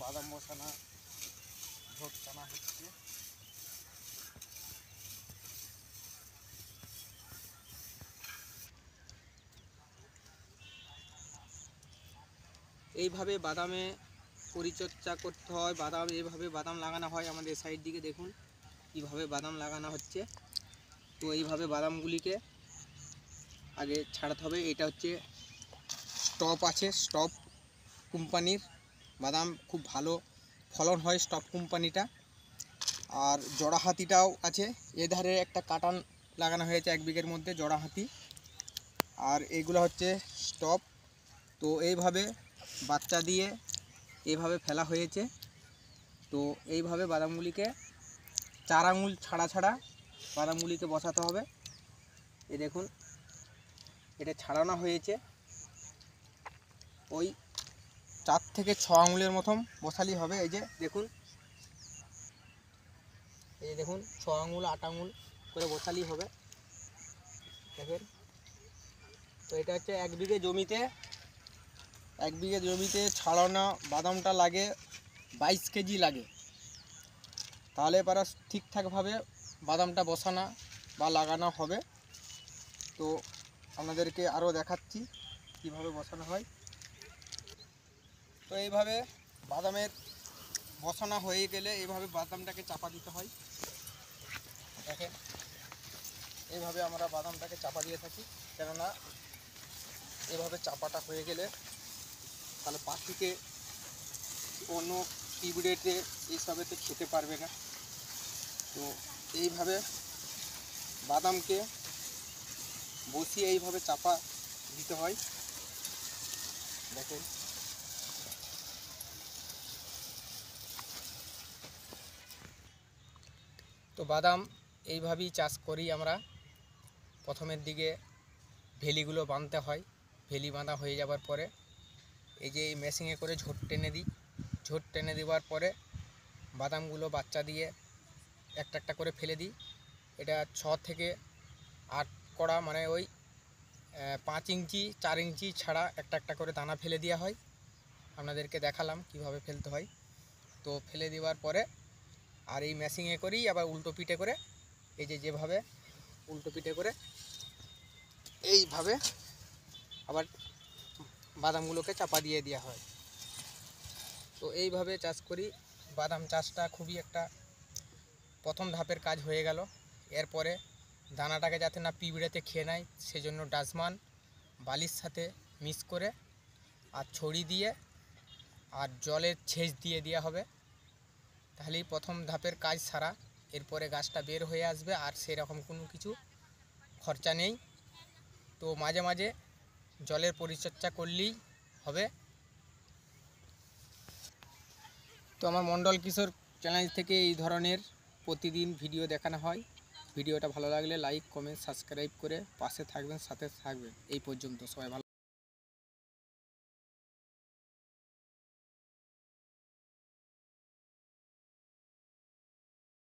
বাদাম বসানো ঝোট টানা হচ্ছে। এইভাবে বাদামে পরিচর্যা করতে হয়। বাদাম এইভাবে বাদাম লাগানো হয়। আমাদের সাইড দিকে দেখুন কীভাবে বাদাম লাগানো হচ্ছে। তো এইভাবে বাদামগুলিকে আগে ছাড়াতে হবে। এটা হচ্ছে স্টপ আছে, স্টপ কোম্পানির বাদাম, খুব ভালো ফলন হয় স্টপ কোম্পানিটা। আর জোড়া হাতিটাও আছে, এধারে একটা কাটান লাগানো হয়েছে 1 বিঘের মধ্যে জোড়া হাতি। আর এগুলো হচ্ছে স্টপ। তো এইভাবে বাচ্চা দিয়ে এইভাবে ফেলা হয়েছে। তো এইভাবে বাদামগুলিকে 4 আঙুল ছাড়া ছাড়া বাদামগুলিকে বসাতে হবে। এই দেখুন এটা ছাড়ানো হয়েছে, ওই 4 থেকে 6 আঙুলের মতন বসালেই হবে। এই যে দেখুন, এই দেখুন 6 আঙুল 8 আঙুল করে বসালেই হবে। দেখেন, তো এটা হচ্ছে 1 বিঘে জমিতে, 1 বিঘে জমিতে ছাড়ানো বাদামটা লাগে 22 কেজি লাগে। তাহলে এবার ঠিকঠাকভাবে বাদামটা বসানো বা লাগানো হবে। তো আপনাদেরকে আরও দেখাচ্ছি কীভাবে বসানো হয়। তো এইভাবে বাদামের বসানো হয়ে গেলে এইভাবে বাদামটাকে চাপা দিতে হয়। দেখেন এইভাবে আমরা বাদামটাকে চাপা দিয়ে থাকি, কেননা এভাবে চাপাটা হয়ে গেলে তাহলে পাখিকে অন্য পিঁপড়েতে এইসবেতে খেতে পারবে না। তো এইভাবে বাদামকে বসিয়ে এইভাবে চাপা দিতে হয়। দেখেন তো বাদাম এইভাবেই চাষ করি আমরা। প্রথমের দিকে ভেলিগুলো বাঁধতে হয়। ভেলি বাঁধা হয়ে যাওয়ার পরে এই যে এই মেশিনে করে ঝোট টেনে দিই। ঝোট টেনে দেওয়ার পরে বাদামগুলো বাচ্চা দিয়ে একটা একটা করে ফেলে দিই। এটা 6 থেকে 8 কড়া, মানে ওই 5 ইঞ্চি 4 ইঞ্চি ছাড়া একটা একটা করে দানা ফেলে দেওয়া হয়। আপনাদেরকে দেখালাম কিভাবে ফেলতে হয়। তো ফেলে দেওয়ার পরে আর এই মেশিনে করেই আবার উল্টো পিঠে করে এই যে যেভাবে উল্টো পিঠে করে এইভাবে আবার বাদামগুলোকে চাপা দিয়ে দেওয়া হয়। তো এইভাবে চাষ করি। বাদাম চাষটা খুবই একটা প্রথম ধাপের কাজ হয়ে গেল। এরপরে দানাটাকে যাতে না পিঁপড়েতে খেয়ে নেয় সেজন্য ডাস্টমান বালির সাথে মিক্স করে আর ছড়ি দিয়ে আর জলের সেচ দিয়ে দেওয়া হবে। তাহলেই প্রথম ধাপের কাজ সারা। এরপরে গাছটা বের হয়ে আসবে আর সেরকম কোনো কিছু খরচা নেই। তো মাঝে মাঝে জলের পরিচর্যা করলেই হবে। তো আমার মণ্ডল কিশোর চ্যানেল থেকে এই ধরনের প্রতিদিন ভিডিও দেখানো হয়। ভিডিওটা ভালো লাগলে লাইক কমেন্ট সাবস্ক্রাইব করে পাশে থাকবেন, সাথে থাকবেন। এই পর্যন্ত সবাই ভালো।